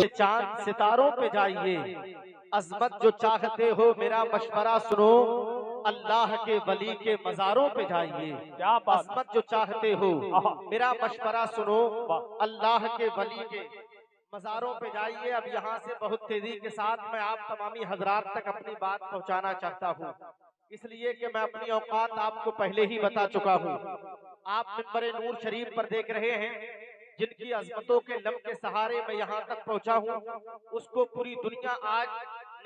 چاند ستاروں پہ جائیے، عظمت جو چاہتے ہو میرا مشورہ سنو، اللہ کے ولی کے مزاروں پہ جائیے۔ عظمت جو چاہتے ہو میرا مشورہ سنو، اللہ کے ولی کے مزاروں پہ جائیے۔ اب یہاں سے بہت تیزی کے ساتھ میں آپ تمامی حضرات تک اپنی بات پہنچانا چاہتا ہوں، اس لیے کہ میں اپنی اوقات آپ کو پہلے ہی بتا چکا ہوں۔ آپ منبر نور شریف پر دیکھ رہے ہیں، جن کی عظمتوں کے لم کے سہارے میں یہاں تک پہنچا ہوں، اس کو پوری دنیا آج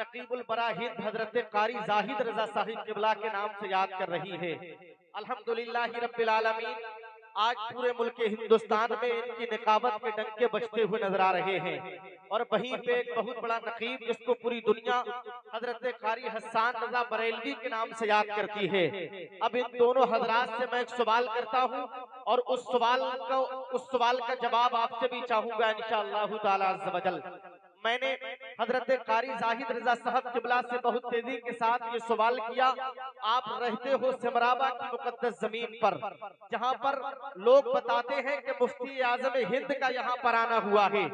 نقیب البراہید حضرت قاری زاہد رضا صاحب قبلہ کے نام سے یاد کر رہی ہے۔ الحمدللہ رب العالمین، آج پورے ملک ہندوستان میں ان کی نقابت کے ڈنکے بجتے ہوئے نظر آ رہے ہیں، اور وہیں پہ ایک بہت بڑا نقیب جس کو پوری دنیا حضرت قاری حسان رضا بریلوی کے نام سے یاد کرتی ہے۔ اب ان دونوں حضرات سے میں ایک سوال کرتا ہوں، اور اس سوال کا جواب آپ سے بھی چاہوں گا انشاءاللہ تعالی عز و جل۔ میں نے حضرت قاری زاہد رضا صاحب قبلہ سے بہت تیزی کے ساتھ یہ سوال کیا، آپ رہتے ہو سمرابہ کی مقدس زمین پر، جہاں پر لوگ بتاتے ہیں کہ مفتی اعظم ہند کا یہاں پر آنا ہوا ہے۔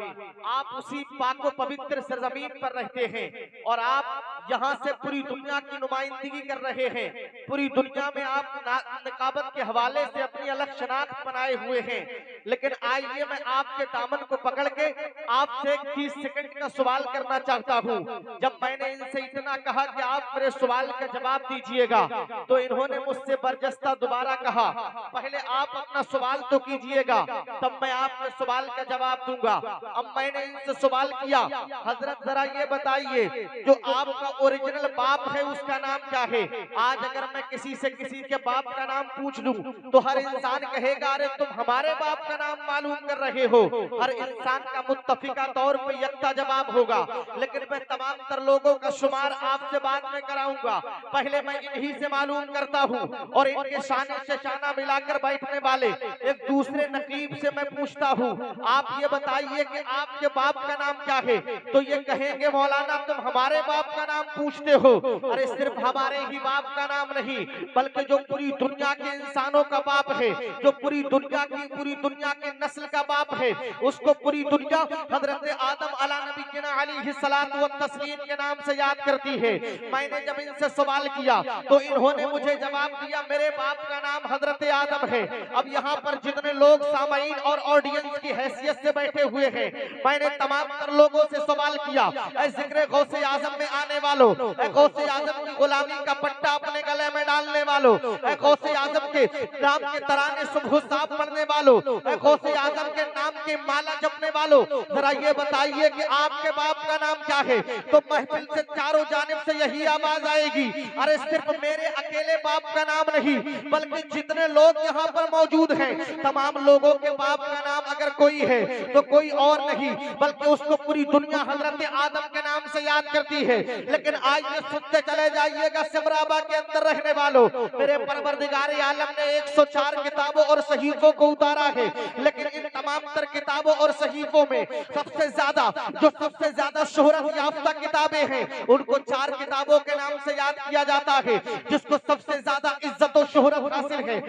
آپ اسی پاک و پوتر سرزمین پر رہتے ہیں، اور آپ یہاں سے پوری دنیا کی نمائندگی کر رہے ہیں۔ پوری دنیا میں آپ نقابت کے حوالے سے اپنی الگ شناخت بنائے ہوئے ہیں، لیکن آئیے میں آپ کے دامن کو پکڑ کے آپ سے 30 سیکنڈ کا سوال کرنا چاہتا ہوں۔ جب میں نے ان سے اتنا کہا کہ آپ میرے سوال کا جواب دیجئے گا، تو انہوں نے مجھ سے برجستہ دوبارہ کہا پہلے آپ اپنا سوال تو کیجئے گا، تب میں آپ کے سوال کا جواب دوں گا۔ اب میں نے ان سے سوال کیا، حضرت ذرا یہ بتائیے جو آپ کا اوریجنل باپ ہے اس کا نام کیا ہے؟ آج اگر میں کسی سے کسی کے باپ کا نام پوچھ لوں تو ہر انسان کہے گا ارے تم ہمارے باپ کا نام معلوم کر رہے ہو۔ ہر انسان کا متفقہ طور پہ یکتا جواب ہوگا، لیکن میں تمام تر لوگوں کا شمار آپ سے بعد میں کراؤں گا۔ پہلے میں انہی سے معلوم کرتا ہوں، اور ان کے شانے سے شانہ ملا کر بیٹھنے والے ایک دوسرے نقیب سے میں پوچھتا ہوں، آپ یہ بتائیے کہ آپ کے باپ کا نام کیا ہے؟ تو یہ کہیں گے مولانا تم ہمارے باپ کا نام پوچھتے ہو۔ ارے صرف ہمارے ہی باپ کا نام نہیں، بلکہ جو پوری دنیا کے انسانوں کا باپ ہے، جو پوری دنیا کی نسل کا باپ ہے، اس کو پوری دنیا حضرت آدم علیہ نبینا علیہ الصلوۃ والتسلیم کے نام سے یاد کرتی ہے۔ میں نے جب ان سے سوال کیا تو انہوں نے مجھے جواب دیا میرے باپ کا نام حضرت آدم ہے۔ اب یہاں پر جتنے لوگ سامعین اور آڈینس کی حیثیت سے بیٹھے ہوئے ہیں، میں نے تمام تر لوگوں سے سوال کیا، اے ذکر غوث اعظم میں آنے والوں، اے غوث اعظم کی غلامی کا پٹا اپنے گلے میں ڈالنے والوں، اے غوث اعظم کے نام کے ترانے صبح صاحب پڑھنے والوں، اے غوث اعظم کے نام کے مالا جپنے والوں، ذرا یہ بتائیے کہ آپ کے باپ کا نام کیا ہے؟ تو محفل سے چاروں جانب سے یہی آواز آئے گی، ارے صرف میرے اکیلے باپ کا نام نہیں، بلکہ جتنے لوگ یہاں پر موجود ہیں تمام لوگوں کے باپ کا نام اگر کوئی ہے تو کوئی اور نہیں، بلکہ اس کو پوری دنیا حضرت آدم کے نام سے یاد کرتی ہے۔ لیکن آئیے سنتے چلے جائیے گا، سمرابہ کے اندر رہنے والوں، میرے پروردگار عالم نے 104 کتابوں اور صحیفوں کو اتارا ہے، لیکن ان تمام تر کتابوں اور صحیفوں میں سب سے زیادہ شہرت یافتہ کتابیں ہیں، ان کو 4 کتابوں کے نام سے یاد کیا جاتا ہے۔ جس کو سب سے زیادہ عزت و شہرت حاصل ہے،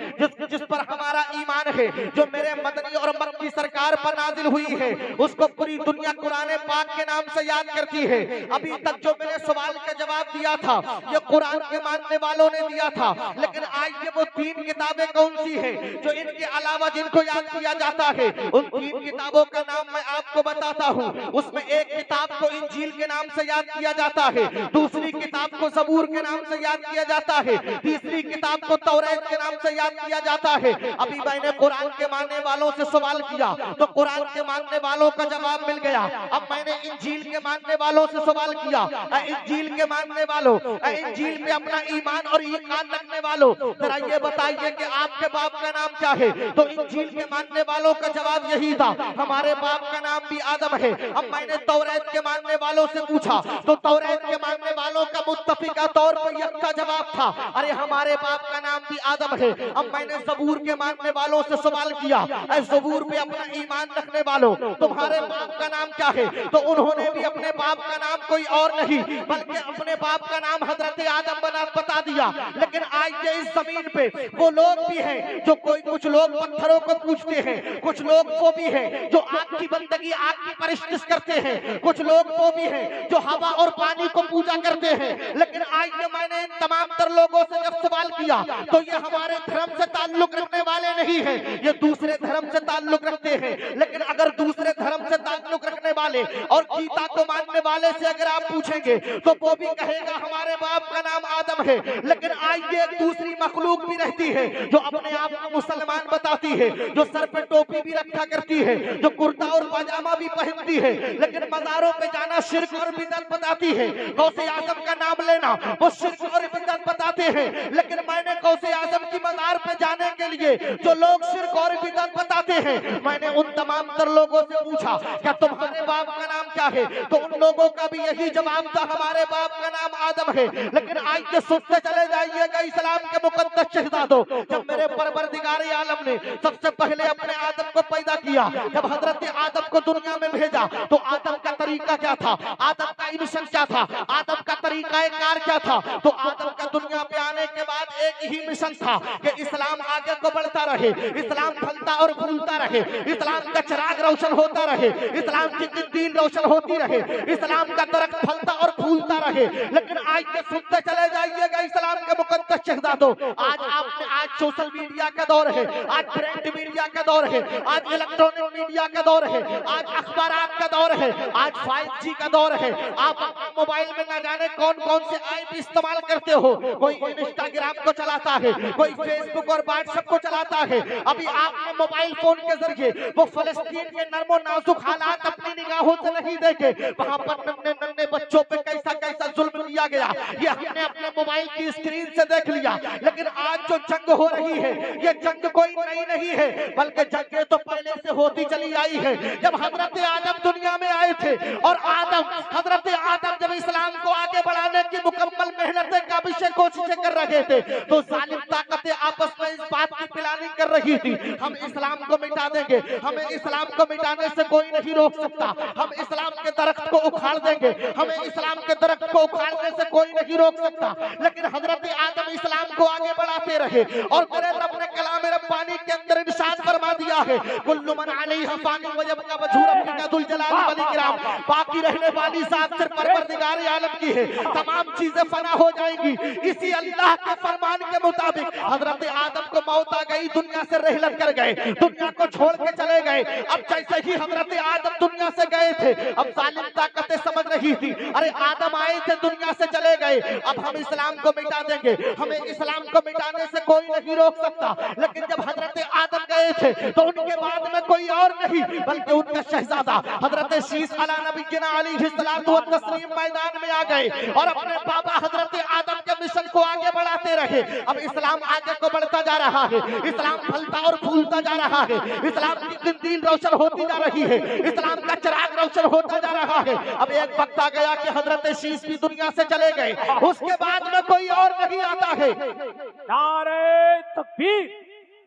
جس پر ہمارا ایمان ہے، جو میرے مدنی اور مکی سرکار پر نازل ہوئی ہے، اس کو پوری دنیا قرآن پاک کے نام سے یاد کرتی ہے۔ ابھی تک جو میرے سوال کا جواب دیا تھا یہ قرآن کے ماننے والوں نے دیا تھا، لیکن آئیے وہ 3 کتابیں کون سی ہیں جو ان کے علاوہ جن کو یاد کیا جاتا ہے؟ ان 3 کتابوں کا نام میں آپ کو بتاتا ہوں۔ اس میں ایک کتاب کو انجیل کے نام سے یاد کیا جاتا ہے، دوسری کتاب کو زبور کے نام سے یاد کیا جاتا ہے، تیسری کتاب کو توریت کے نام سے یاد کیا جاتا ہے۔ ابھی میں نے قرآن کے ماننے والوں سے سوال کیا تو قرآن کے ماننے والوں کا جواب مل گیا۔ اب میں نے انجیل کے ماننے والوں سے سوال کیا، اے انجیل کے ماننے والوں، اے انجیل پہ اپنا ایمان اور ایقان رکھنے والوں، ذرا یہ بتائیے کہ آپ کے باپ کا نام کیا ہے؟ تو انجیل کے ماننے والوں کا جواب یہی تھا، ہمارے باپ کا نام بھی آدم ہے۔ اب میں نے توریت तौरेत के मानने वालों से पूछा तो तौरेत के मानने वालों का मुत्तफिका तौर पर यक्का जवाब था, अरे हमारे बाप का नाम भी आदम है। अब मैंने ज़बूर के मानने वालों से सवाल किया, ऐ ज़बूर पे अपना ईमान रखने वालों, तुम्हारे बाप का नाम क्या है? तो उन्होंने भी अपने बाप का नाम कोई और नहीं बल्कि अपने बाप का नाम हजरत आदम बता दिया। लेकिन आज के इस जमीन पे वो लोग भी हैं जो कुछ लोग पत्थरों को पूजते हैं, कुछ लोग वो भी हैं जो आग की बंदगी, आग की परस्तिश करते हैं, कुछ लोग वो भी हैं जो हवा और पानी को पूजा करते हैं। लेकिन आज जो मैंने इन तमाम तर लोगों से जब सवाल किया तो ये हमारे धर्म से ताल्लुक रखने वाले नहीं हैं, ये दूसरे धर्म से ताल्लुक रखते हैं। लेकिन अगर दूसरे धर्म से ताल्लुक रखने वाले और गीता को मानने वाले से अगर आप पूछेंगे तो वो भी कहेगा हमारे बाप का नाम आदम है। लेकिन आज ये एक दूसरी मखलूक भी रहती है जो अपने आप को मुसलमान बताती है, जो सर पे टोपी भी रखा करती है, जो कुर्ता और पजामा भी पहनती है, लेकिन मज़ारों पे जाना शिर्क और बिदअत बताती है। गौसे आज़म का नाम लेना वो शिर्क और बिदअत बताते हैं। लेकिन मैंने गौसे आज़म की मज़ार पे जाने के लिए जो लोग शिर्क और बिदअत बताते हैं, मैंने उन तमाम तर लोगों से पूछा क्या तुम्हारे बाप का नाम क्या है? तो उन लोगों का भी यही जवाब था, हमारे बाप का नाम आदम है। लेकिन आज के सुनते चले जाइएगा इस्लाम के मुकद्दस शहजादों, जब मेरे परवरदिगार आलम ने सबसे पहले अपने आदम को पैदा किया, जब हजरत आदम को दुनिया में भेजा तो आदम का तरीका क्या था, आदम का मिशन क्या था, आदम का तरीका कार क्या था? तो आदम का दुनिया पे आने के बाद एक ही मिशन था कि इस्लाम आगे को बढ़ता रहे, इस्लाम फलता और फूलता रहे, इस्लाम का चिराग रोशन होता रहे, इस्लाम की दीन रोशन होती रहे, इस्लाम का दरख्त फलता और फूलता रहे। लेकिन आज के सुनते चले जाइएगा इस्लाम के मुकद्दस शहजादों, आज सोशल मीडिया का दौर है, आज प्रिंट मीडिया का दौर है, आज इलेक्ट्रॉनिक मीडिया का दौर है, आज अखबारात का दौर है, आज 5G का दौर है। आप मोबाइल में ना जाने कौन कौन से ऐप इस्तेमाल करते हो, कोई इंस्टाग्राम को चलाता है, कोई फेसबुक और व्हाट्सएप को चलाता है। अभी आपने मोबाइल फोन के जरिए वो फलस्तीन के नर्मो नाजुक हालात अपनी निगाहों से नहीं देखे, वहां पर नन्हे नन्हे बच्चों पे कैसा कैसा जुल्म किया गया, ये हमने अपने मोबाइल की स्क्रीन से देख लिया। लेकिन आज जो जंग हो रही है ये जंग कोई नई नहीं है, बल्कि जंगें तो पहले से होती चली आई है। जब हजरत आदम दुनिया में आए थे और हजरत आदम जब इस्लाम को आगे बढ़ाने की मुकम्मल मेहनतें काबिशें कोशिशें कर रहे थे तो जालिम ताकतें आपस में इस बात की प्लानिंग कर रही थी, हम इस्लाम को मिटा देंगे, हमें इस्लाम को मिटाने से कोई नहीं रोक सकता, हम इस्लाम के दरख्त को उखाड़ देंगे, हमें इस्लाम के दरख्त को उखाड़ने से कोई नहीं रोक सकता। लेकिन हजरत आदम इस्लाम को आगे बढ़ाते रहे और मेरे रब ने कलाम रब्बानी के अंदर इरशाद फरमा दिया है, कुल्लु मन अलैहा फानी व यबका वजहु रब्बिका दुल जलाली वल इकराम, बाकी रहने वाली जात सिर्फ परवरदिगार आलम की है, तमाम चीजें फना हो जाएंगी। इसी अल्लाह के फरमान के मुताबिक हजरत आदम को मौत आ गई, दुनिया से रहलत कर गए, दुनिया को छोड़ के चले गए। अब जैसे ही हजरत आदम दुनिया से गए थे, अब जालिम ताकतें समझ रही थी, अरे आदम आए थे दुनिया से चले गए, अब हम इस्लाम को मिटा देंगे, हमें इस्लाम को मिटाने से कोई नहीं रोक सकता। लेकिन जब हजरत आदम गए थे तो उनके बाद में कोई और नहीं बल्कि उनका शहजादा हजरत शीस अला नबीना अलैहिस्सलातु व तस्लीम मैदान में आ गए और अपने बाबा हजरत आदम के मिशन को आगे बढ़ाते रहे। अब इस्लाम आगे को बढ़ता जा रहा है, इस्लाम फलता और फूलता जा रहा है, इस्लाम की दीन रोशन होती जा रही है, इस्लाम का चिराग रोशन होता जा रहा है। अब एक वक्त आ गया कि हजरत शीस भी दुनिया से चले गए, उसके बाद में कोई और नहीं आता है। नारे तकबीर,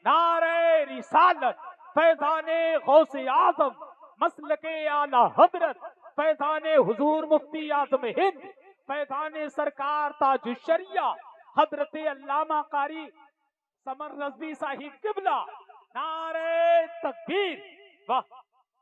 नारे रिसालत, फैज़ाने गौसे आज़म, मसलके आला हजरत, फैज़ाने हुजूर मुफ्ती आज़म हिंद, फैज़ाने सरकार ताजुश शरिया हजरत अल्लामा कारी समर रज़वी साहिब किबला, नारे तकबीर। वाह,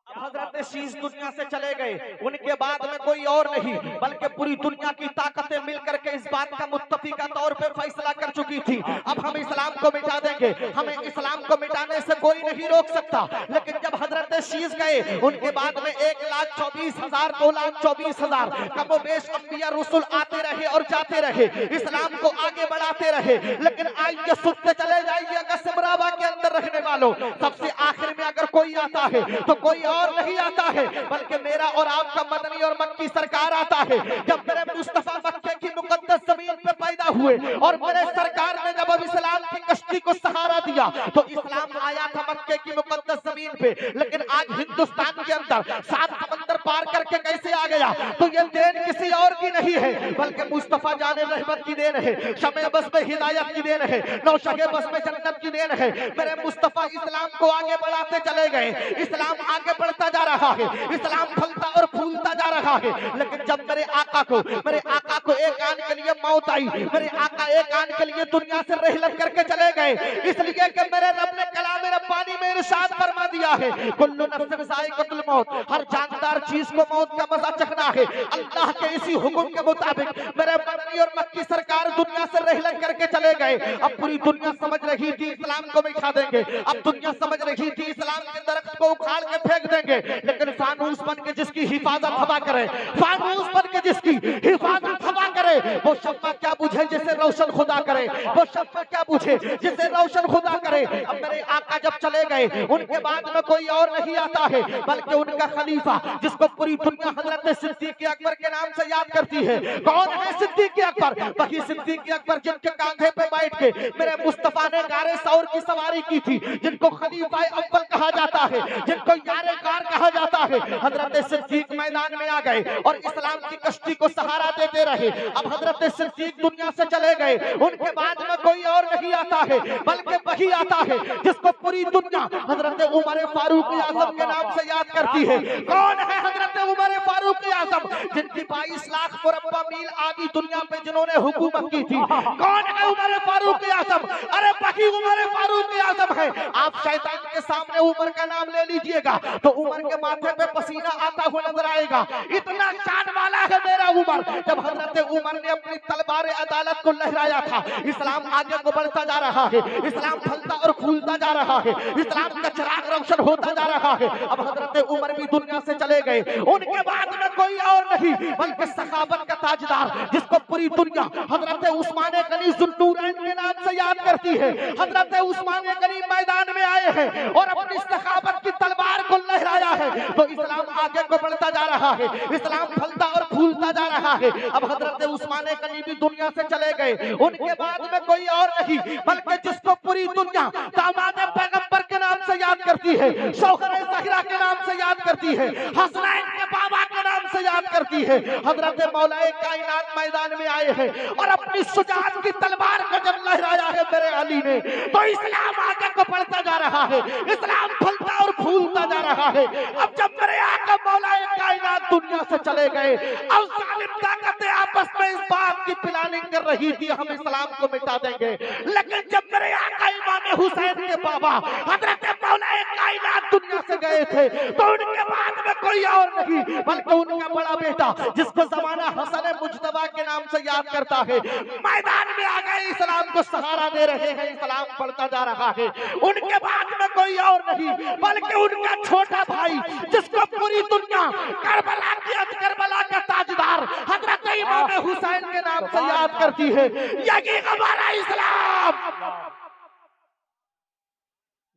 हजरत शीस दुनिया से चले गए, उनके बाद में कोई और नहीं बल्कि पूरी दुनिया की ताकतें मिलकर के इस बात का मुत्तफिका तौर पे फैसला कर चुकी थी, अब हम इस्लाम को मिटा देंगे, हमें इस्लाम को मिटाने से कोई नहीं रोक सकता। लेकिन जब हजरत शीस गए उनके बाद में 1,24,000 2,24,000 कमोबेश अंबिया रसूल आते रहे और जाते रहे, इस्लाम को आगे बढ़ाते रहे। लेकिन आज ये सुनते चले जाइएगा सिमरावा के अंदर रहने वालों, सबसे आखिर में अगर कोई आता है तो कोई और नहीं आता है बल्कि मेरा और आपका मदनी और मक्की सरकार आता है। जब मेरे मुस्तफा मक्के की मुकद्दस जमीन पे पैदा हुए और मेरे सरकार ने जब अब इस्लाम की کشتی کو سہارا دیا تو اسلام آیا تھا مکے کی مقدس زمین پہ، لیکن آج ہندوستان کے اندر 7 سمندر پار کر کے کیسے آ گیا؟ تو یہ دین کسی اور کی نہیں ہے بلکہ مصطفیٰ جان رحمت کی دین ہے، شمع بس میں ہدایت کی دین ہے، نوشہ بس میں جنت کی دین ہے۔ میرے مصطفیٰ اسلام کو آگے بڑھاتے چلے گئے، اسلام آگے بڑھتا جا رہا ہے، اسلام پھلتا اور پھولتا جا رہا ہے۔ لیکن جب میرے آقا کو ایک آن کے لیے موت آئی، میرے آقا ایک آن کے لیے دنیا سے رحلت کر کے چلے گئے، اس لیے کہ میرے رب نے کلام ربانی میں ارشاد فرما دیا ہے کل نفس ذائقۃ الموت، ہر جاندار چیز کو موت کا مزہ چکھنا ہے۔ اللہ کے اسی حکم کے مطابق میرے مکی اور مکی سرکار دنیا سے رحلت کر کے چلے گئے۔ اب پوری دنیا سمجھ رہی تھی اسلام کو مٹا دیں گے، اب دنیا سمجھ رہی تھی اسلام کے درخت کو اکھاڑ کے پھینک دیں گے، لیکن فانوس بن کے جس کی حفاظت ہوا کرے، فانوس بن کے جس کی حفاظت ہوا کرے، وہ شمع کیا بجھے جسے روشن خدا کرے، وہ شمع کیا بجھے جسے روشن خدا کرے۔ اب میرے آقا جب چلے گئے ان کے بعد میں کوئی اور نہیں آتا ہے بلکہ ان کا خلیفہ، جس کو پوری دنیا حضرت صدیق اکبر کے نام سے یاد کرتی ہے۔ کون ہے صدیق اکبر؟ وہی صدیق اکبر جن کے کاندھے پہ بیٹھ کے میرے مصطفیٰ نے غارِ ثور کی سواری کی تھی، جن کو خلیفہ اول کہا جاتا ہے، جن کو یار غار کہا جاتا ہے۔ حضرت صدیق میدان میں آ گئے اور اسلام کی کشتی کو سہارا دیتے رہے۔ اب حضرت صدیق دنیا سے چلے گئے، ان کے بعد میں کوئی اور نہیں آتا ہے بلکہ وہی آتا ہے جس کو پوری دنیا حضرت عمر فاروق اعظم کے نام سے یاد کرتی ہے۔ کون ہے حضرت عمر فاروق اعظم؟ جن کی 22 لاکھ مربع میل آدھی دنیا پہ جنہوں نے حکومت کی تھی۔ کون ہے عمر فاروق اعظم؟ ارے وہی عمر فاروق اعظم ہے۔ آپ شیطان کے سامنے عمر کا نام لے لیجئے گا تو عمر کے ماتھے پہ پسینہ آتا ہوا نظر آئے گا، اتنا شان والا ہے میرا عمر۔ جب حضرت عمر نے اپنی تلوار عدالت کو لہرایا تھا، اسلام آگے کو بڑھتا جا رہا ہے، اسلام پھلتا اور پھولتا جا رہا ہے، اسلام کا چراغ روشن ہوتا جا رہا ہے۔ اب حضرت عمر بھی دنیا سے چلے گئے، ان کے بعد میں کوئی اور نہیں بلکہ صحابت کا تاجدار، جس کو پوری دنیا حضرت عثمان غنی ذوالنورین کے نام سے یاد کرتی ہے۔ حضرت عثمان غنی میدان میں آئے ہیں اور اپنی صحابت کی تلوار کو لہرایا ہے تو اسلام آگے کو بڑھتا جا رہا ہے، اسلام پھلتا اور پھولتا جا رہا ہے۔ اب حضرت عثمان غنی بھی دنیا سے چلے گئے، ان کے بعد میں کوئی اور نہیں بلکہ جس کو پوری دنیا داماد پیغمبر کے نام سے یاد کرتی ہے، شوہر زہرا کے نام سے یاد کرتی ہے، حسنین کے بابا کے نام سے یاد کرتی ہے۔ حضرت مولا کائنات میدان میں آئے ہیں اور اپنی شجاعت کی تلوار کو جب لہرایا ہے میرے علی نے تو اسلام آگے کو بڑھتا جا رہا ہے، اسلام پھلتا اور پھولتا جا رہا ہے۔ اب جب میرے آقا مولا کائنات دنیا سے چلے گئے، اب ظالم طاقتیں آپس میں اس بات کی پلاننگ کر رہی تھی ہم اسلام کو مٹا دیں گے، لیکن جب میرے آقا امام حسین کے بابا حضرت مولا کائنات دنیا سے گئے تھے تو ان کے بعد میں کوئی اور نہیں بلکہ ان کا بڑا بیٹا، جس کو زمانہ حسن مجتبیٰ کے نام سے یاد کرتا ہے، میدان میں آ گئے، اسلام کو سہارا دے رہے ہیں، اسلام بڑھتا جا رہا ہے۔ ان کے بعد میں کوئی اور نہیں بلکہ ان کا چھوٹا بھائی، جس کو پوری دنیا کربلا کا تاجدار حضرت امام حسین کے نام سے یاد کرتی ہے۔ یہی ہمارا اسلام۔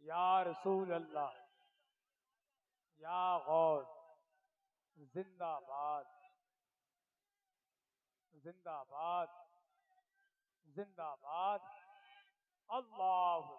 یا رسول اللہ، یا غوث، زندہ باد، زندہ باد، زندہ باد، اللہ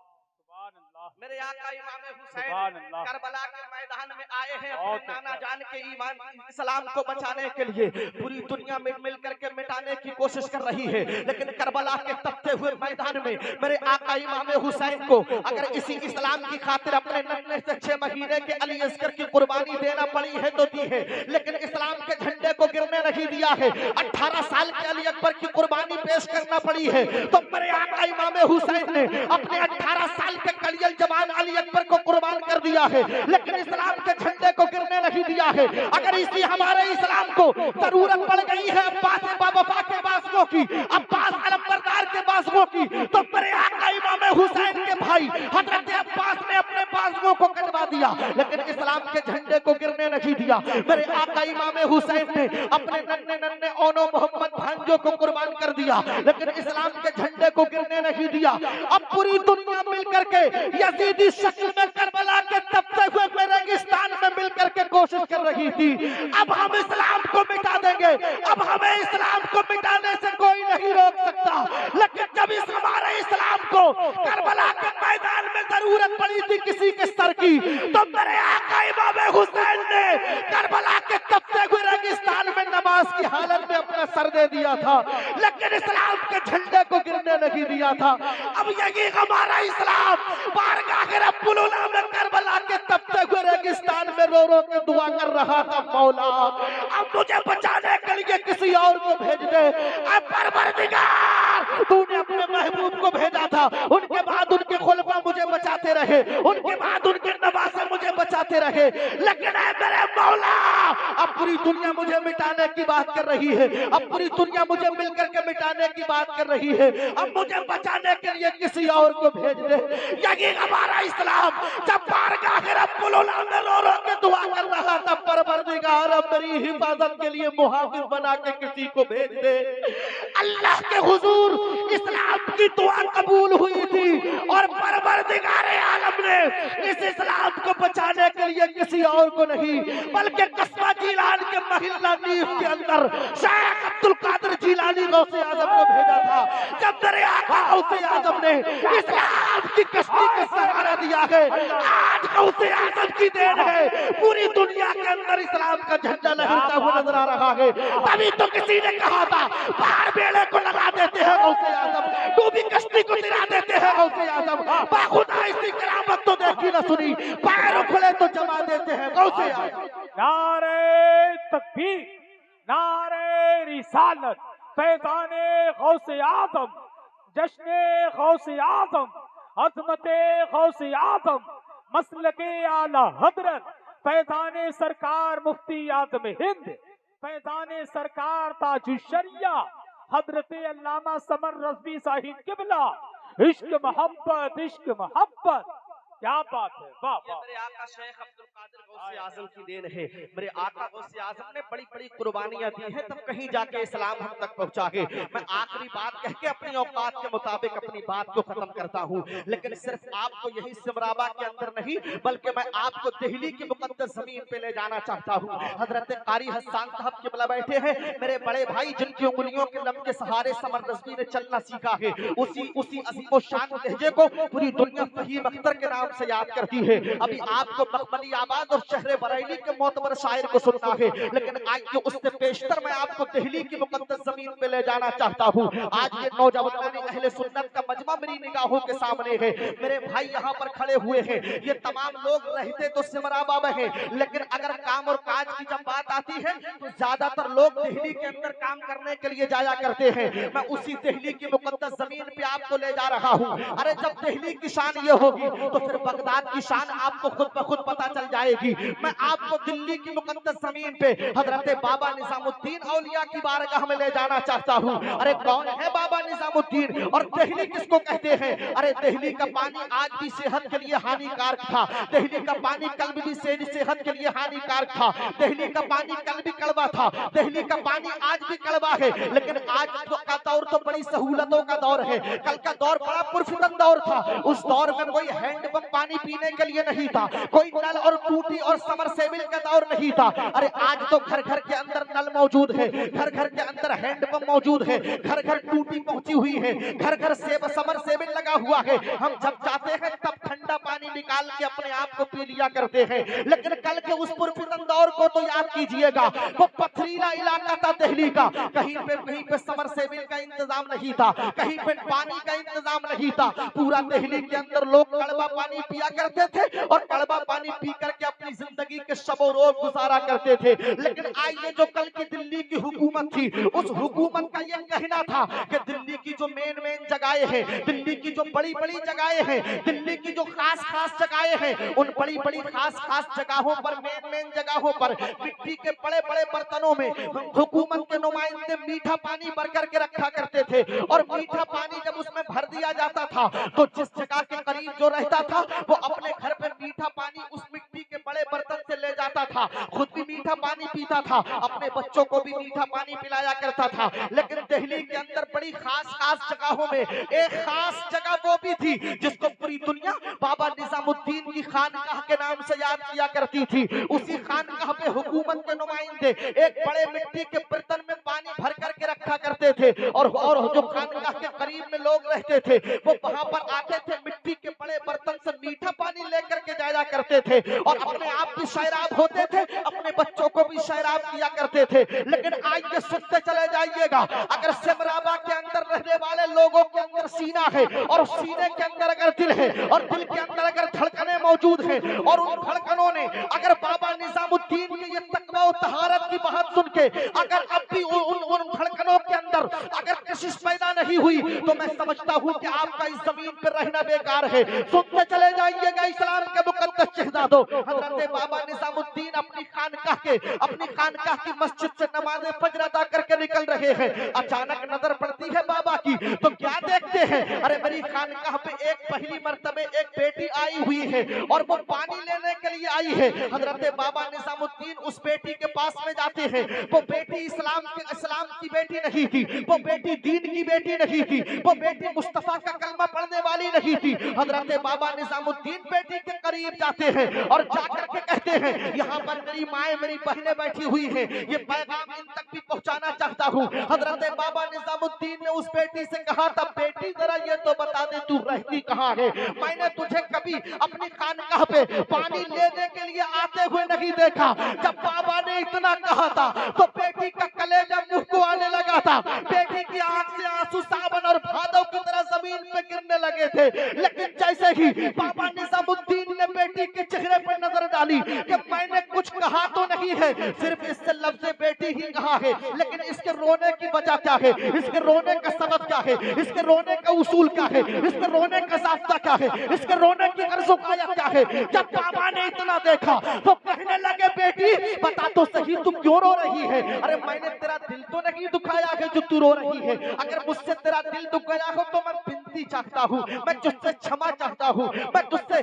سبحان اللہ۔ میرے آقا امام حسین کربلا کے میدان میں آئے ہیں اپنے نانا جان کے ایمان اسلام کو بچانے کے لیے، پوری دنیا میں مل کر کے مٹانے کی کوشش کر رہی ہے، لیکن کربلا کے تپتے ہوئے میدان میں میرے آقا امام حسین کو اگر اسی اسلام کی خاطر اپنے ننھے سے 6 مہینے کے علی اصغر کی قربانی دینا پڑی ہے تو دی ہے، لیکن اسلام کے جھنڈے کو گرنے نہیں دیا ہے۔ 18 سال کے علی اکبر کی قربانی پیش کرنا پڑی ہے تو میرے آقا امام حسین نے اپنے 18 سال کے کلیل جوان علی اکبر کو قربان کر دیا ہے، لیکن اسلام کے جھنڈے کو گرنے نہیں دیا ہے۔ اگر اسی ہمارے اسلام کو ضرورت پڑ گئی ہے عباس باوفا کے بازوؤں کی، عباس علمبردار کے بازوؤں کی، تو میرے آقا امام حسین کے بھائی حضرت عباس نے اپنے بازوؤں کو کٹوا دیا، لیکن اسلام کے جھنڈے کو گرنے نہیں دیا۔ میرے آقا امام حسین نے اپنے ننھے اونو محمد بھانجوں کو قربان کر دیا، لیکن اسلام کے جھنڈے کو گرنے نہیں دیا۔ اب پوری دنیا مل کر کے یزیدی شکل میں کربلا کے تپتے ہوئے ریگستان میں مل کر کے کوشش کر رہی تھی، اب ہم اسلام کو مٹا دیں گے، اب ہمیں اسلام کو مٹانے سے کوئی نہیں روک سکتا، لیکن جب اس ہمارے اسلام کو کربلا کے میدان میں ضرورت پڑی تھی کسی کے سر کی تو میرے آقا امام حسین نے کربلا کے تپتے ہوئے ریگستان میں نماز کی حالت میں اپنا سر دے دیا تھا، لیکن اسلام کے جھنڈے کو گرنے نہیں دیا تھا۔ اب یہی ہمارا اسلام بارگاہ رب العلا میں کربلا کے تپتے ہوئے ریگستان میں رو رو کے دعا کر رہا تھا، مولا اب مجھے بچانے کے لیے کسی اور کو بھیج دے۔ اے پروردگار، تو نے اپنے محبوب کو بھیجا تھا، ان کے بعد ان کے خلفاء مجھے بچاتے رہے، ان کے بعد ان کے نواسے مجھے بچاتے رہے، لیکن اے میرے مولا اب پوری دنیا مجھے مٹانے کی بات کر رہی ہے، اب پوری دنیا مجھے مل کر کے مٹانے کی بات کر رہی ہے، اب مجھے بچانے کے لیے کسی اور کو بھیج دے۔ یہی ہمارا اسلام جب بارگاہ رب العلا میں رو رو کے دعا کر رہا تھا، پروردگار اب میری حفاظت کے لیے محافظ بنا کے کسی کو بھیج دے۔ اللہ کے حضور اسلام کی دعا قبول ہوئی تھی اور پروردگار عالم نے اس اسلام کو بچانے کے لیے کسی اور کو نہیں بلکہ قصبہ جیلان کے محلہ نیف کے اندر شیخ عبد القادر جیلانی غوث اعظم کو بھیجا تھا۔ جب میرے آقا غوث اعظم نے اسلام کی کشتی کا سہارا دیا ہے، آج غوث اعظم کی دین ہے پوری دنیا کے اندر اسلام کا جھنڈا لہرتا ہوا نظر آ رہا ہے۔ تبھی تو کسی نے کہا تھا باہر بیڑے کو لگا دیتے ہیں غوث اعظم، ڈوبی کشتی کو ترا دیتے ہیں غوث اعظم، باخدا اسی کرامت تو دیکھی نہ سنی، پیر اکھڑے تو جما دیتے ہیں غوث اعظم۔ نعرہ تکبیر، نعرہ رسالت، فیضان غوث اعظم، جشن غوث اعظم، عظمت غوث اعظم، مسلک اعلی حضرت فیضان سرکار مفتی اعظم ہند، فیضان سرکار تاج الشریعہ حضرت علامہ سمر رضوی صاحب قبلہ۔ عشق محبت، عشق محبت، کیا بات ہے، واہ یہ واہ۔ میرے آقا شیخ عبد القادر غوث اعظم کی دین ہے۔ میرے آقا غوث اعظم نے بڑی بڑی قربانیاں دی ہیں، تب کہیں جا کے اسلام ہم تک پہنچا ہے۔ میں آخری بات کہہ کے اپنی اوقات کے مطابق اپنی بات کو ختم کرتا ہوں، لیکن صرف آپ کو یہی سمرابہ کے اندر نہیں بلکہ میں آپ کو دہلی کی مقدس زمین پہ لے جانا چاہتا ہوں۔ حضرت قاری حسان صاحب قبلہ بیٹھے ہیں، میرے بڑے بھائی جن کی انگلیوں کے لم کے سہارے سمر رضوی نے چلنا سیکھا ہے، اسی عظیم و شان لہجے کو پوری دنیا فہیم اختر کے نام سے یاد کرتی ہے۔ ابھی آپ کو مخملی آباد اور شہر بریلی کے معتبر شاعر کو سننا ہے، لیکن آج اس سے پیشتر میں آپ کو دہلی کی مقدس زمین پہ لے جانا چاہتا ہوں۔ آج یہ نوجوان اہل سنت کا مجمع میری نگاہوں کے سامنے ہے، میرے بھائی یہاں پر کھڑے ہوئے ہیں، یہ تمام لوگ رہتے تو سمرابہ میں ہیں، لیکن اگر کام اور کاج کی جب بات آتی ہے تو زیادہ تر لوگ دہلی کے اندر کام کرنے کے لیے جایا کرتے ہیں۔ میں اسی دہلی کی مقدس زمین پہ آپ کو لے جا رہا ہوں۔ ارے جب دہلی کی شان یہ ہوگی تو پھر بغداد کی شان آپ کو خود بخود پتا چل جائے گی۔ میں آپ کو دلی کی مقدس زمین پہ حضرت بابا نظام الدین اولیاء کی بارگاہ میں لے جانا چاہتا ہوں۔ ارے کون ہے بابا نظام الدین اور دہلی کس کو کہتے ہیں؟ ارے دہلی کا پانی آج بھی صحت کے لیے ہانیکارک تھا، دہلی کا پانی کل بھی صحت کے لیے ہانیکارک تھا، دہلی کا پانی کل بھی کڑوا تھا، دہلی کا پانی آج بھی کڑوا ہے، لیکن آج کا دور تو بڑی سہولتوں کا دور ہے، کل کا دور بڑا پرفتن دور تھا۔ اس دور میں کوئی ہینڈ پمپ پانی پینے کے لیے نہیں تھا، کوئی نل اور ٹوٹی اور سمر سیبل کا دور نہیں تھا۔ ارے آج تو گھر گھر کے اندر نل موجود ہے، گھر گھر کے اندر ہینڈ پمپ موجود ہے، گھر گھر ٹوٹی پہنچی ہوئی ہے، گھر گھر سمر سیبل لگا ہوا ہے۔ ہم جب چاہتے ہیں تب ٹھنڈا پانی نکال کے اپنے آپ کو پی لیا کرتے ہیں، لیکن کل کے اس پرفتن دور کو تو یاد کیجئے گا، وہ پتھریلا علاقہ تھا دہلی کا، کہیں پہ سمر سیبل کا انتظام نہیں تھا، کہیں پہ پانی کا انتظام نہیں تھا۔ پورا دہلی کے اندر لوگ کڑوا پانی پیا کرتے تھے اور کڑوا پانی پی کر کے اپنی زندگی کے شب و روز گزارا کرتے تھے۔ لیکن آئیے جو کل کی دلی کی حکومت تھی، اس حکومت کا یہ کہنا تھا کہ دلی کی جو مین جگہیں ہیں، دلی کی جو بڑی بڑی جگہیں ہیں، دلی کی جو خاص جگہیں ہیں، ان بڑی بڑی خاص جگہوں پر مین جگہوں پر مٹی کے بڑے بڑے برتنوں میں حکومت کے نمائندے میٹھا پانی بھر کر کے رکھا کرتے تھے، اور میٹھا پانی جب اس میں بھر دیا جاتا تھا تو جس جگہ کے قریب جو رہتا تھا وہ اپنے گھر پہ میٹھا پانی اس مٹی کے بڑے برتن سے لے جاتا تھا، خود بھی मीठा पानी पीता था, अपने बच्चों को भी मीठा पानी पिलाया करता था। लेकिन दिल्ली के अंदर बड़ी खास जगहों में एक खास जगह वो भी थी जिसको पूरी दुनिया बाबा निजामुद्दीन की खानकाह के नाम से याद किया करती थी। उसी खानकाह पे हुकूमत के नुमाइंदे एक बड़े मिट्टी के बर्तन में पानी भर करके रखा करते थे, और जो खानकाह के करीब में लोग रहते थे वो वहां पर आते थे, मिट्टी के बड़े बर्तन से मीठा पानी लेकर के जाया करते थे, और अपने आप भी सैराब होते थे, अपने बच्चों को भी सैराब किया करते थे। लेकिन आइए सुनते चले जाइएगा, अगर सिमराबा के अंदर रहने वाले लोगों के अंदर सीना है, और सीने के अंदर अगर दिल है, और दिल के अंदर अगर धड़कनें मौजूद हैं, और उन धड़कनों ने अगर बाबा निजामुद्दीन के ये तकवा और तहारत की बात सुन के अगर अब भी उन धड़कनों के अंदर अगर कशिश पैदा नहीं हुई, तो मैं समझता हूं कि आपका इस जमीन पर रहना बेकार है। सुनते चले जाइएगा इस्लाम के मुकद्दस शहजादों, हजरत बाबा निजामुद्दीन अपनी खानकाह की मस्जिद से नमाज़ फज्र अदा करके निकल रहे हैं। अचानक नजर पड़ती है बाबा की, तो क्या देखते हैं, अरे मेरी खानकाह पे एक पहली मर्तबे एक बेटी आई हुई है, और वो पानी लेने के लिए आई है। हजरत बाबा निजामुद्दीन उस बेटी के पास में जाते हैं। वो बेटी इस्लाम की बेटी नहीं थी, वो बेटी दीन की बेटी नहीं थी, वो बेटी मुस्तफा का कलमा पढ़ने वाली नहीं थी। हजरत बाबा निजामुद्दीन बेटी के करीब जाते हैं और जाकर के कहते हैं, यहाँ पर मेरी माएँ मेरी बहनें बैठी हुई हैं, ये पैगाम इन तक भी पहुंचाना चाहता हूँ। हजरत बाबा निजामुद्दीन ने उस बेटी से कहा था, बेटी जरा ये तो बता दे तू रहती कहाँ है, मैंने तुझे कभी अपनी खानकाह पे पानी लेने के लिए आते हुए नहीं देखा। जब बाबा ने इतना कहा था तो बेटी का कलेजा मुंह को आने लगा था, बेटी की आंख से आंसू सावन और भादों की तरह जमीन पे गिरने लगे थे। लेकिन जैसे ही बाबा निजामुद्दीन ने बेटी के चेहरे पर नजर डाली कि मैंने कुछ कहा तो नहीं है, सिर्फ इससे लफ्ज़ बेटी ही कहा है, लेकिन इसके रोने की वजह क्या है, इसके रोने का सबब क्या है, इसके रोने का उसूल क्या है, इसके रोने का ज़ाब्ता क्या है, इसके रोने की गर्ज़ो क्या है। जब बाबा ने इतना देखा तो कहने लगे, बेटी बता तो सही तू क्यों रो रही है। अरे मैंने तेरा दिल तो नहीं दुखाया है जो तू रो रही है, अगर मुझसे तेरा दिल दुख गया हो तो मैं विनती चाहता हूँ, मैं तुझसे क्षमा चाहता हूँ, मैं तुझसे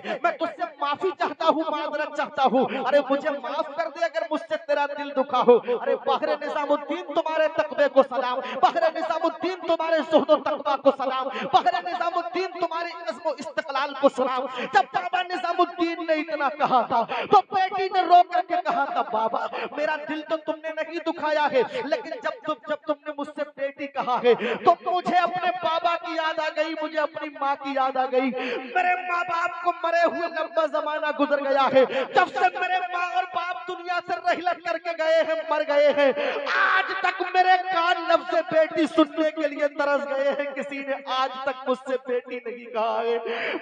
माफी चाहता हूँ, माजरत चाहता हूँ। अरे मुझे माफ कर दे अगर मुझसे तेरा दिल दुखा हो। अरे बहरे निजामुद्दीन तुम्हारे तकवे को सलाम, बहरे निजामुद्दीन तुम्हारे ज़ुहद और तकवा को सलाम, बहरे निजामुद्दीन तुम्हारी इज़्म और इस्तिक़लाल को सलाम। जब बाबा निजामुद्दीन ने इतना कहा था तो बेटी ने रो करके कहा था, बाबा मेरा दिल तो तुमने नहीं दुखाया है, लेकिन जब तुमने मुझसे बेटी कहा है तो मुझे अपने बाबा की याद आ गई, मुझे अपनी माँ की याद आ गई। मेरे माँ बाप को मरे हुए लंबा जमाना गुजर गया है, जब से मेरे माँ और बाप दुनिया से रहिलत करके गए हैं, मर गए हैं, आज तक मेरे कान लफ्ज़ बेटी सुनने के लिए तरस गए हैं, किसी ने आज तक मुझसे बेटी नहीं कहा है।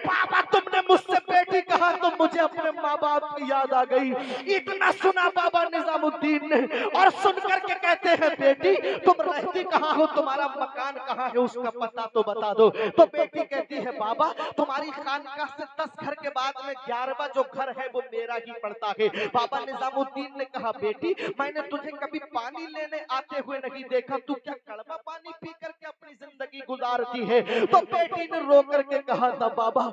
बाबा तुमने मुझसे बेटी कहा तो मुझे अपने माँ बाप की याद आ गई। इतना सुना बाबा निजामुद्दीन ने, और सुन करके कहते हैं, बेटी तुम रहती कहाँ हो, तुम्हारा मकान कहाँ है, उसका पता तो बता दो। तो बेटी कहती है, बाबा तुम्हारी खानकाह से 10 घर के बाद में 11वां जो घर है वो मेरा ही पड़ता है। बाबा निजामुद्दीन ने कहा, बेटी मैंने तुझे कभी पानी लेने आते हुए नहीं देखा, तू क्या कड़वा पानी पी करके अपनी जिंदगी गुजारती है। तो बेटी ने रो करके कहा था, बाबा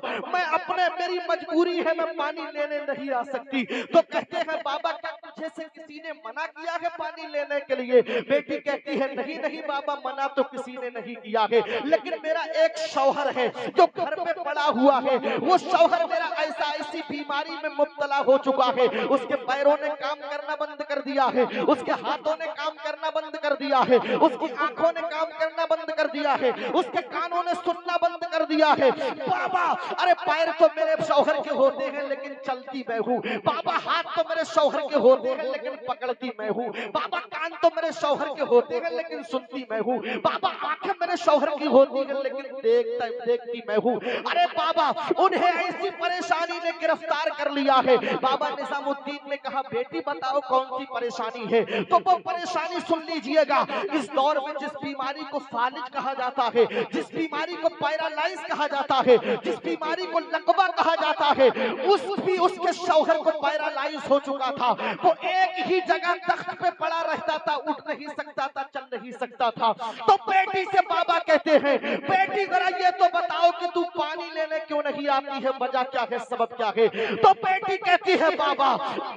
मेरी मजबूरी है, मैं पानी लेने नहीं आ सकती। तो कहते हैं, बाबा क्या तुझे से किसी ने मना किया है पानी लेने के लिए? बेटी कहती है, नहीं नहीं बाबा, मना तो किसी ने नहीं किया है, लेकिन मेरा एक शौहर है जो घर पे पड़ा हुआ है। वो शौहर मेरा ऐसी बीमारी में मुब्तला हो चुका है, उसके पैरों ने काम करना बंद कर दिया है, उसके हाथों ने काम करना बंद कर दिया है, उसकी आंखों ने काम करना बंद कर दिया है, उसके कानों ने सुनना बंद कर दिया है। बाबा अरे पैर तो मेरे शौहर के होते हैं लेकिन चलती मैं हूँ। बाबा हाथ तो मेरे शौहर के होते हैं लेकिन पकड़ती मैं हूँ। बाबा कान तो मेरे शौहर के होते हैं लेकिन सुनती मैं हूँ। बाबा आंखें मेरे शौहर की होती है लेकिन देखती मैं हूँ। अरे बाबा उन्हें ऐसी परेशानी ने गिरफ्तार कर लिया है। बाबा निजामुद्दीन ने कहा, बेटी बताओ कौन सी परेशानी है? तो वो परेशानी सुन लीजिएगा। इस दौर में जिस बीमारी को फालिज कहा जाता है, जिस बीमारी को पैरालाइज पैरालाइज कहा जाता है, जिस बीमारी को लकवा कहा जाता है, उसके शौहर को पैरालाइज हो चुका था। वो एक ही जगह तख्त पे पड़ा रहता था, उठ नहीं सकता था, चल नहीं सकता था। तो बेटी से बाबा कहते हैं, बेटी जरा ये तो बताओ कि तू पानी लेने क्यों नहीं आती है, वजह क्या है, सबब क्या है? तो बेटी कहती है, बाबा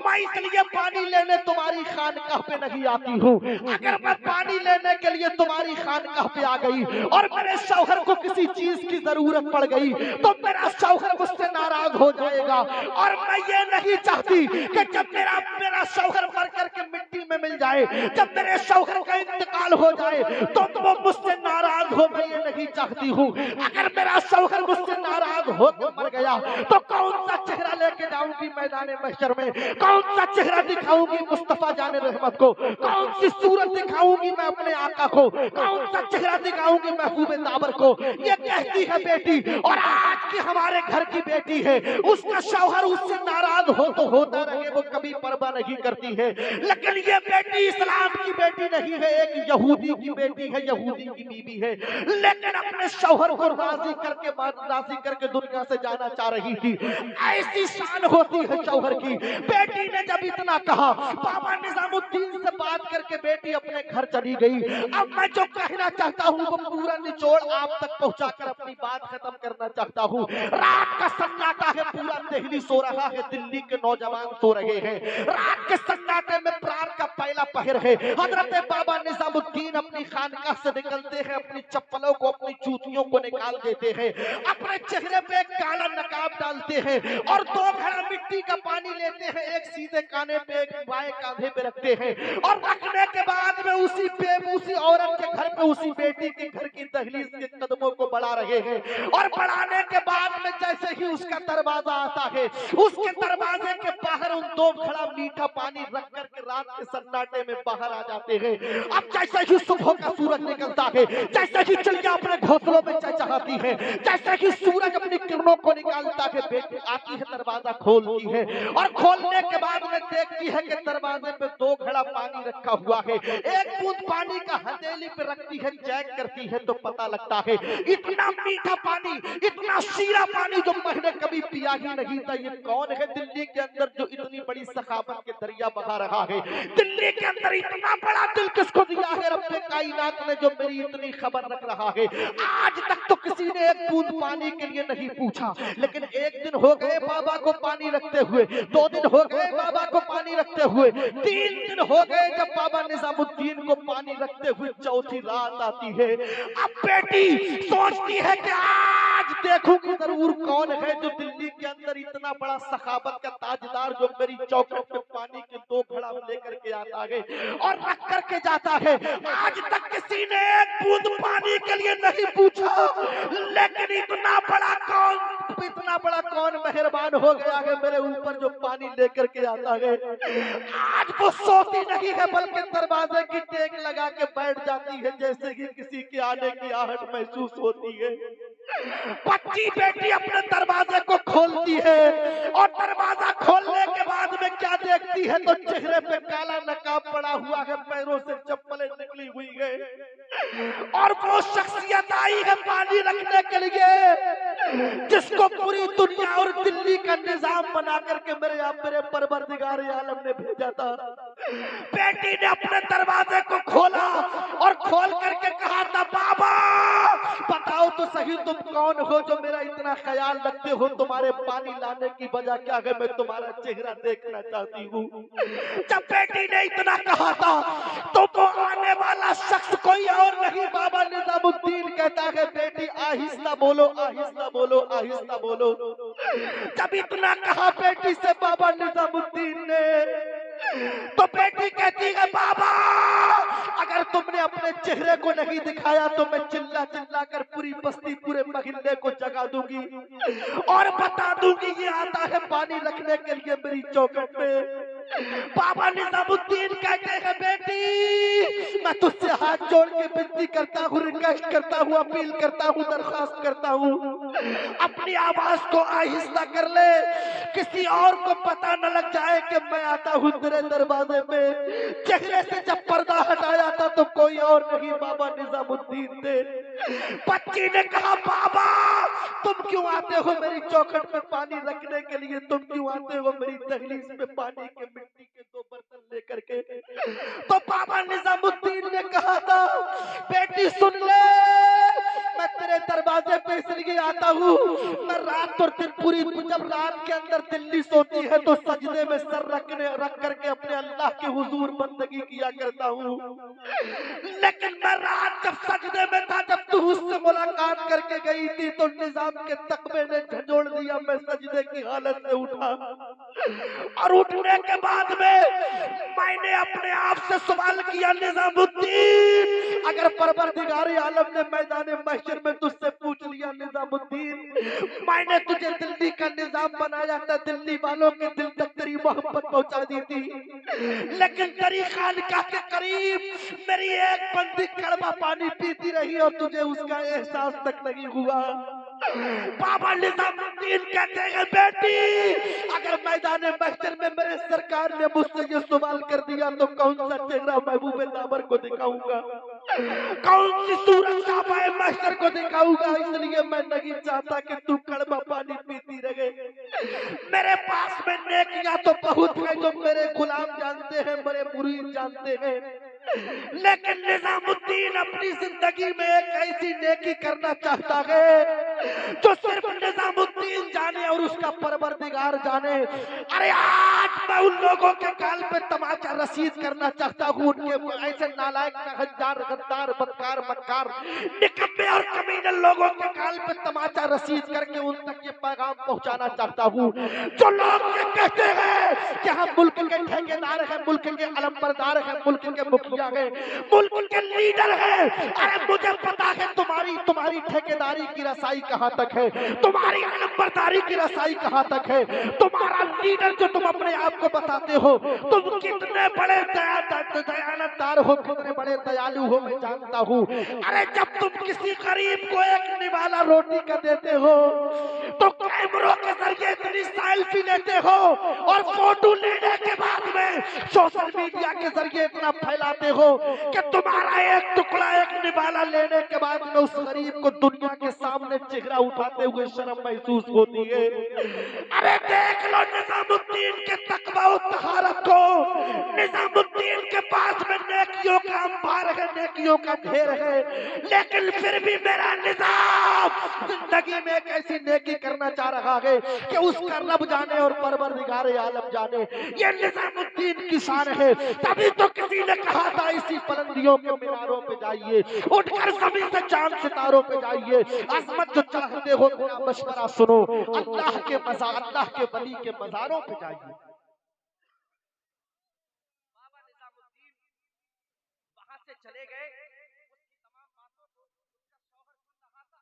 मैं इसलिए पानी लेने तुम्हारी खानकाह पे नहीं आती हूँ। अगर मैं पानी लेने के लिए तुम्हारी खानकाह पे आ गई और मेरे शौहर को किसी चीज की जरूरत पड़ गई तो मेरा शौहर मुझसे नाराज हो जाएगा, और मैं ये नहीं चाहती कि जब मेरा शौहर मर करके मिट्टी में मिल जाए, जब मेरे शौहर का इंतकाल हो जाए तो वो मुझसे नाराज हो, मैं ये नहीं चाहती हूँ। अगर मेरा शौहर मुझसे नाराज हो के मर गया तो कौन सा चेहरा लेके जाऊंगी मैदान महशर में, कौन सा चेहरा दिखाऊंगी मुस्तफा जाने रहमत को, कौन सी सूरत दिखाऊंगी मैं अपने आका को, कौन सा चेहरा दिखाऊंगी महबूब ताबर को? ये कहती है बेटी, और आज की हमारे घर की बेटी है, उसका शौहर उससे नाराज हो तो होता रहे, वो कभी परवाह नहीं करती है। लेकिन ये बेटी इस्लाम की बेटी नहीं है, एक यहूदी की बेटी है, यहूदी की बीवी है, लेकिन अपने शौहर को राजी करके दुनिया से जाना चाह रही थी। ऐसी शान होती है शौहर की। बेटी ने जब इतना कहा, बाबा निजामुद्दीन से बात करके बेटी अपने घर चली गई। अब मैं जो कहना चाहता हूँ वो पूरा निचोड़ आप तक पहुँचाकर अपनी बात खत्म करना चाहता हूँ। रात का सन्नाटा है, पूरा दिल्ली सो रहा है, दिल्ली के नौजवान सो रहे हैं। रात के सन्नाटे में प्राण का पहला पहर है। हजरत बाबा निजामुद्दीन अपनी खानकाह से निकलते हैं, अपनी चप्पलों को, अपनी जूतियों को निकाल देते हैं, अपने चेहरे पे एक काला नकाब डालते हैं और 2 घड़ा मिट्टी का पानी लेते हैं, एक सीधे काने पे, एक बाएं कांधे पे रखते हैं, और रखने के बाद में उसी औरत के घर पे, उसी बेटी के घर की दहलीज के कदमों को बढ़ा रहे हैं। और बढ़ाने के बाद में जैसे ही उसका दरवाजा आता है, उसके दरवाजे के बाहर उन 2 घड़ा मीठा पानी रख करके रात के सन्नाटे में बाहर आ जाते हैं। अब जैसे ही सुबह का सूरज निकलता है, जैसे ही चिड़िया अपने घोंसलों में चहचहाती है, जैसे ही सूरज अपनी किरणों को निकालता है, बेटी आती है, दरवाजा खोलती है, और खोलने के बाद में देखती है कि दरवाजे पे 2 घड़ा पानी रखा हुआ है। एक बूंद पानी का हथेली पे रखती है, चेक करती है तो पता लगता है इतना मीठा पानी, इतना शीरा पानी जो मैंने कभी पिया ही नहीं था। ये कौन है दिल्ली के अंदर जो इतनी बड़ी सखावत के दरिया बहा रहा है? दिल्ली के अंदर इतना बड़ा दिल किसको दिया है रब्बे कायनात ने, जो मेरी इतनी खबर रख रहा है? आज तक तो किसी ने एक बूंद पानी के लिए नहीं पूछा, लेकिन एक दिन हो गए बाबा को पानी रखते हुए, 2 दिन हो गए बाबा को पानी रखते हुए, 3 दिन हो गए जब बाबा निजामुद्दीन को पानी रखते हुए 4थी रात आती है। अब बेटी सोचती है कि आज देखूंगी जरूर कौन है जो दिल्ली के अंदर इतना बड़ा सखावत का ताजदार, जो मेरी चौखट पे पानी के 2 घड़ा लेकर के आता है और रख करके जाता है। आज तक किसी ने एक बूंद पानी के लिए नहीं पूछा, लेकिन इतना बड़ा कौन मेहरबान हो गया है मेरे ऊपर जो पानी लेकर के आता है। आज वो सोती नहीं है, बल्कि दरवाजे की टेक लगा के बैठ जाती है, जैसे कि किसी के आने की आहट महसूस होती है। बच्ची बेटी अपने दरवाजे को खोलती है, और दरवाजा खोलने के बाद में क्या देखती है तो चेहरे पे काला नकाब पड़ा हुआ है, पैरों से चप्पलें निकली हुई है, और वो शख्सियत आई है पानी रखने के लिए जिसको पूरी दुनिया और दिल्ली का निजाम बना करके मेरे परवरदिगार आलम ने भेजा था। बेटी ने अपने दरवाजे को खोला और खोल करके कहा था, बाबा बताओ तो सही तुम कौन हो जो मेरा इतना ख्याल रखते हो? तुम्हारे पानी लाने की वजह क्या है? मैं तुम्हारा चेहरा देखना चाहती हूँ। जब बेटी ने इतना कहा था तो वो आने वाला शख्स कोई और नहीं, बाबा निजामुद्दीन कहता है, बेटी आहिस्ता बोलो, आहिस्ता बोलो, आहिस्ता बोलो। जब इतना कहा बेटी से बाबा निजामुद्दीन ने, तो बेटी कहती है, बाबा अगर तुमने अपने चेहरे को नहीं दिखाया तो मैं चिल्ला चिल्ला कर पूरी बस्ती, पूरे महल्ले को जगा दूंगी और बता दूंगी ये आता है पानी रखने के लिए मेरी चौखट पे। बाबा निजामुद्दीन कहते हैं, बेटी मैं तुझसे हाथ जोड़ के विनती करता हूँ, रिक्वेस्ट करता हूँ, अपील करता हूँ, दरख्वास्त करता हूँ, अपनी आवाज को आहिस्ता कर ले, किसी और को पता न लग जाए कि मैं आता हूँ तेरे दरवाजे पे। चेहरे से जब पर्दा हटाया था तो तो कोई और नहीं बाबा निजामुद्दीन थे। बच्ची ने कहा बाबा तुम क्यों आते हो मेरी चौखट पे पानी रखने के लिए, तुम क्यों आते हो मेरी दहलीज पे पानी के मिट्टी के 2 बर्तन लेकर के। तो बाबा निजामुद्दीन ने कहा था बेटी सुन ले, मैं तेरे दरवाजे पे इसलिए आता हूँ, मैं रात और दिन पूरी जब रात के अंदर दिल्ली सोती है तो सजदे में सर रख करके अपने अल्लाह के हुजूर बंदगी किया करता हूँ। लेकिन मैं रात जब सजदे में था, जब तू उससे मुलाकात करके गई थी तो निजाम के तकबे ने झंझोड़ दिया, मैं सजदे की हालत में उठा और उठने के बाद में मैंने अपने आप से सवाल किया निजामुद्दीन, अगर परवरदिगार आलम ने मैदान महशर में तुझसे पूछ लिया निजामुद्दीन मैंने तुझे दिल्ली का निजाम बनाया था, दिल्ली वालों के दिल तक तेरी मोहब्बत पहुंचा दी थी, लेकिन तेरी खानकाह के करीब मेरी एक बंदी कड़वा पानी पीती रही और तुझे उसका एहसास तक नहीं हुआ। बाबा निजामुद्दीन कहते हैं बेटी अगर मैदान महशर में मेरे सरकार ने मुझसे ये सवाल कर दिया तो कौन सा चेहरा महबूब दामर को दिखाऊंगा, कौन सी सूरत साफाए महशर को दिखाऊंगा। इसलिए मैं नहीं चाहता कि तू कड़वा पानी पीती रहे। मेरे पास में नेकियां तो बहुत है जो मेरे गुलाम जानते हैं, मेरे मुरीद जानते हैं, लेकिन निजामुद्दीन अपनी जिंदगी में एक ऐसी नेकी करना चाहता है जो सिर्फ निजामुद्दीन जाने और उसका परवरदिगार जाने। अरे आज मैं उन लोगों के काल पे तमाचा रसीद करना चाहता हूँ, उनके ऐसे नालायक नहजार गद्दार बदकार मक्कार निकम्मे और कमीने लोगों के काल पे तमाचा रसीद करके उन तक ये पैगाम पहुंचाना चाहता हूँ जो लोग ये कहते हैं कि हम मुल्क के ठेकेदार हैं, मुल्क के अलंबरदार हैं, मुल्क के मुखिया हैं, मुल्क के लीडर हैं। अरे मुझे पता है तुम्हारी ठेकेदारी की रसाई कहाँ तक है, तुम्हारी अलंबरदारी की रसाई कहाँ तक है, तुम्हारा लीडर जो तुम अपने आप को बताते हो तुम कितने बड़े दयानतदार हो, कितने बड़े दयालु हो मैं जानता हूँ। अरे जब तुम किसी गरीब को एक निवाला रोटी का देते हो तो कैमरों के जरिए इतनी सेल्फी लेते हो और फोटो लेने के बाद में सोशल मीडिया के जरिए इतना फैलाते हो कि तुम्हारा एक टुकड़ा एक निवाला लेने के बाद में उस गरीब को दुनिया के सामने चेहरा उठाते हुए शर्म महसूस होती है। अरे देख लो निजामुद्दीन के तकवा और तहारत को, निजामुद्दीन के पास में नेकियों का अंबार है, नेकियों का ढेर है, लेकिन फिर भी मेरा निजाम जिंदगी में एक ऐसी नेकी करना चाह रहा है कि उसका रब जाने और परवरदिगार आलम जाने। ये निजामुद्दीन की शान है। तभी तो किसी ने कहा था इसी बुलंदियों के मीनारों पे जाइए, उठकर जमीन से चांद सितारों पे जाइए, अजमत जो चाहते हो मेरा मशवरा सुनो, अल्लाह के मज़ार, अल्लाह के वली के मज़ारों पे जाइए। बाबा निजामुद्दीन वहां से चले गए, उसकी तमाम बातों को उसका शौहर सुन रहा था।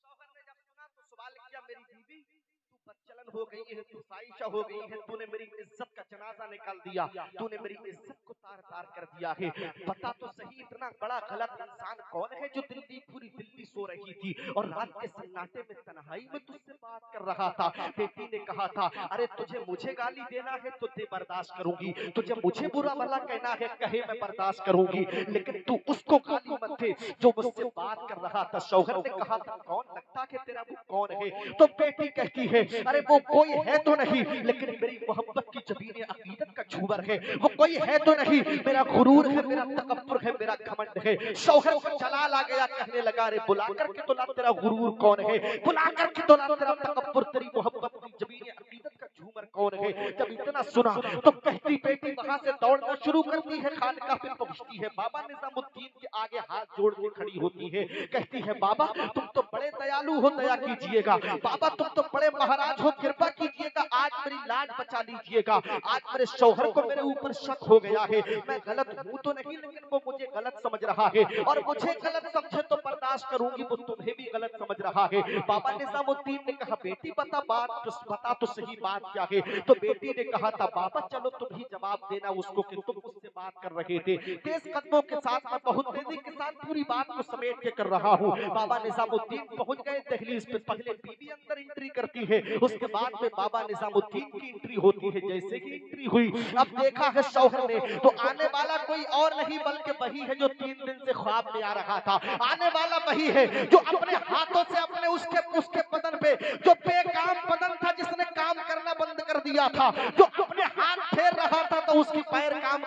शौहर ने जब सुना तो सवाल किया मेरी बीवी तू बदचलन हो गई है, तू फाहिशा हो गई है, तूने मेरी इज्जत का जनाजा निकाल दिया, तूने मेरी इज्जत को तार तार कर दिया है। बता तो सही इतना बड़ा गलत इंसान कौन है जो पूरी दिल्ली सो रही थी और रात के सन्नाटे में तन्हाई में तुझसे बात कर रहा था। बेटी ने कहा था अरे तुझे मुझे गाली देना है तो दे बर्दाश्त करूंगी, तुझे मुझे बुरा भला कहना है कहे मैं बर्दाश्त करूंगी, लेकिन तू उसको गाली मत दे जो मुझसे बात कर रहा था। शौहर ने कहा था कौन लगता है तेरा वो कौन है? तो बेटी कहती है अरे वो कोई है तो नहीं लेकिन मेरी मोहब्बत की जबीन अकीदत का झूमर है, वो कोई है तो नहीं मेरा गुरूर है, मेरा तकब्बुर है, मेरा घमंड है। शौहर को जलाल आ गया, कहने लगा रे बुला करके तो ला तेरा गुरूर कौन है, बुला करके तो ला तेरा तकब्बुर, तेरी मोहब्बत की जबीन अकीदत का झूमर कौन है। जब इतना सुना तो कहती बेटी वहां से दौड़ना शुरू करती है, खानकाह पे पहुंचती है, बाबा निजामुद्दीन के आगे हाथ जोड़ के खड़ी होती है, कहती है बाबा तुम तो बड़े दयालु हो, दया कीजिएगा, बाबा तुम तो बड़े महाराज हो, कृपा कीजिएगा, आज मेरी लाज बचा लीजिएगा। आज मेरे शौहर को मेरे ऊपर शक हो गया है, मैं गलत हूं तो नहीं लेकिन वो मुझे गलत समझ रहा है और मुझे गलत समझे तो बर्दाश्त करूंगी, वो तुम्हें भी गलत समझ रहा है। बाबा निजामुद्दीन ने कहा बेटी बता तो सही बात क्या है। تو بیٹی نے کہا تھا بابا چلو تم ہی جواب دینا اس کو کہ تم اس سے بات کر رہے تھے. تیز قدموں کے ساتھ میں بہت تیزی کے ساتھ پوری بات کو سمیٹ کے کر رہا ہوں. بابا نظام الدین پہنچ گئے دہلیز پہ. پہلے بی بی اندر انٹری کرتی ہے, اس کے بعد میں بابا نظام الدین کی انٹری ہوتی ہے. جیسے ہی انٹری ہوئی, اب دیکھا ہے شوہر نے تو آنے والا کوئی اور نہیں بلکہ وہی ہے جو 3 دن سے خواب میں آ رہا تھا. آنے والا وہی ہے جو اپنے ہاتھوں سے اپنے اس کے بدن پہ جو بے کام بدن تھا, جس نے کام کرنا بند کر دیا تھا, جو اپنے ہاتھ پھیر رہا تھا تو اس کی پیر کام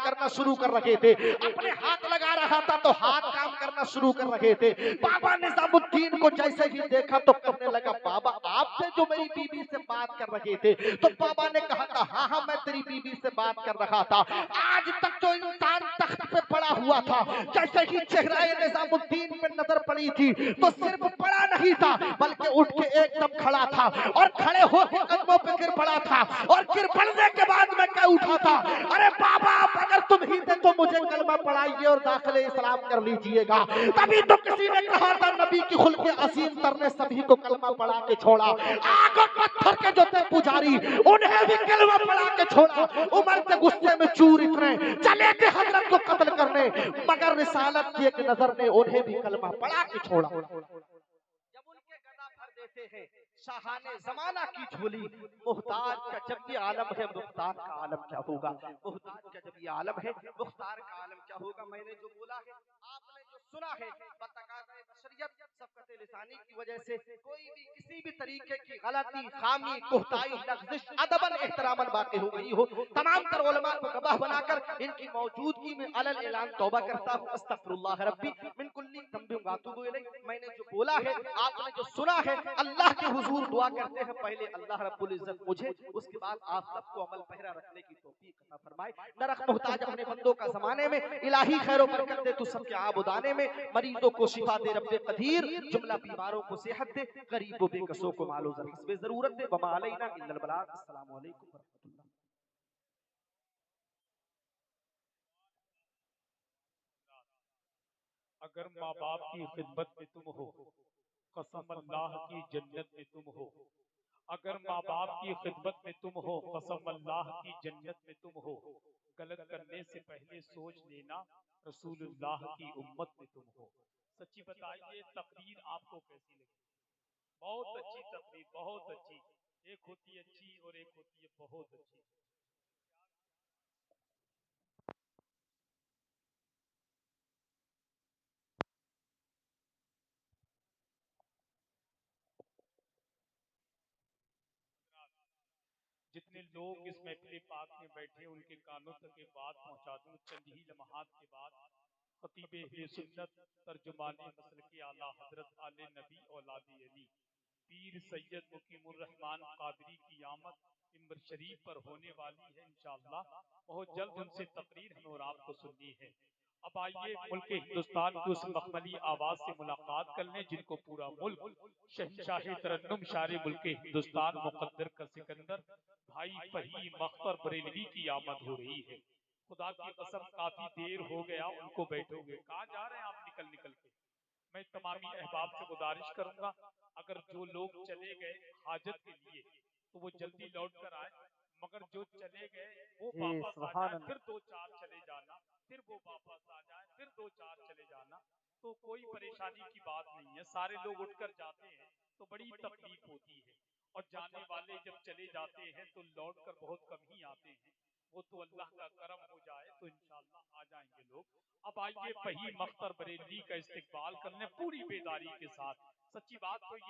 کرنا شروع کر رکھے تھے. اپنے ہاتھ لگا رہا تھا تو ہاتھ کام کرنا شروع کر رکھے تھے. بابا نظام الدین کو جیسے ہی دیکھا تو کہنے لگا بابا آپ تھے جو میری بیوی سے بات کر رہے تھے. تو بابا نے کہا تھا ہاں میں تیری بیوی سے بات کر رہا تھا. آج تک جو انسان تخت پہ پڑا ہوا تھا, جیسے ہی چہرہ نظام الدین پہ نظر پڑی تھی تو صرف پڑا نہیں تھا بلکہ اٹھ کے ایک دم کھڑا تھا اور کھڑے ہو کے قدموں پہ گر پڑا تھا. اور گر پڑنے کے بعد میں کہہ اٹھا تھا ارے بابا اگر تم ہی تھے تو مجھے کلمہ پڑھائیے اور داخل اسلام کر لیجئے گا. تبھی تو کسی نے کہا تھا نبی کی خلق عظیم تر نے سبھی کو کلمہ پڑھا کے چھوڑا. آگ اور پتھر کے جو تھے پجاری انہیں بھی کلمہ پڑھا کے چھوڑا. عمر کے غصے میں چور اترے چلے تھے حضرت کو قتل کرنے, مگر رسالت کی ایک نظر نے انہیں بھی کلمہ پڑھا کے چھوڑا. جب ان کے گدا بھر دیتے ہیں شاہان زمانہ کی جھولی, محتاج کا جب یہ عالم ہے مختار کا عالم کیا ہوگا. محتاج کا جب یہ عالم ہے مختار کا عالم کیا ہوگا. میں نے جو بولا ہے آپ نے جو سنا ہے بتقاضۂ بشریت سبقت لسانی کی وجہ سے کوئی بھی کسی بھی طریقے کی غلطی خامی کوتاہی لغزش ادباً احتراماً باقی ہو گئی ہو, تمام تر علماء کو گواہ بنا کر ان کی موجودگی میں علل اعلان توبہ کرتا ہوں. استغفر اللہ ربی من کل ذنب واتوب الیہ. میں نے جو بولا ہے آپ نے جو سنا ہے اللہ کے حضور دعا کرتے ہیں پہلے اللہ رب العزت مجھے, اس کے بعد آپ سب کو عمل پیرا رکھنے کی توفیق عطا فرمائے. نرخ محتاج اپنے بندوں کا زمانے میں الہی خیر و برکت دے تو سب کے عابدانے میں, مریضوں کو شفا دے رب قدیر, جملہ بیماروں کو صحت دے, غریب و بے کسوں کو مال و زر حسب ضرورت دے. وما علینا الا البلاغ. السلام علیکم ورحمۃ اللہ. اگر ماں باپ کی خدمت میں تم ہو قسم اللہ کی جنت میں تم ہو. اگر ماں باپ کی خدمت میں تم ہو قسم اللہ کی جنت میں تم ہو. غلط کرنے سے پہلے سوچ لینا رسول اللہ کی امت میں تم ہو. سچی بتائیے تقریر آپ کو کیسی لگی؟ بہت اچھی تقریر, بہت اچھی. ایک ہوتی ہے اچھی اور ایک ہوتی ہے بہت اچھی. جتنے لوگ اس محفل پاک میں بیٹھے ان کے کانوں تک یہ بات پہنچا دوں. چند ہی لمحات کے بعد خطیب اہل سنت ترجمان مسلک اعلیٰ حضرت آل نبی اولاد علی پیر سید مقیم الرحمان قادری کی آمد منبر شریف پر ہونے والی ہے انشاءاللہ. بہت جلد ان سے تقریر ہمیں اور آپ کو سننی ہے. اب آئیے ملک ہندوستان کی اس مخملی آواز سے ملاقات کر لیں جن کو پورا ملک شہنشاہ ترنم شار ملک ہندوستان مقدر کا سکندر بھائی فہیم مختار بریلوی کی آمد ہو رہی ہے. خدا کی قسم کافی دیر ہو گیا ان کو بیٹھو گے. کہاں جا رہے ہیں آپ نکل کے؟ میں تمامی احباب سے گزارش کروں گا اگر جو لوگ چلے گئے حاجت کے لیے تو وہ جلدی لوٹ کر آئے, مگر جو چلے گئے وہ واپس آ جائیں. پھر 2-4 چلے جانا, پھر وہ واپس آ جائیں, پھر 2-4 چلے جانا. تو کوئی پریشانی کی بات نہیں ہے. سارے لوگ اٹھ کر جاتے ہیں تو بڑی تکلیف ہوتی ہے, اور جانے والے جب چلے جاتے ہیں تو لوٹ کر بہت کم ہی آتے ہیں. وہ تو اللہ کا کرم ہو جائے تو انشاءاللہ آ جائیں گے لوگ. اب آئیے فہیم مختار بریلوی کا استقبال کرنے پوری بیداری کے ساتھ. سچی بات تو یہ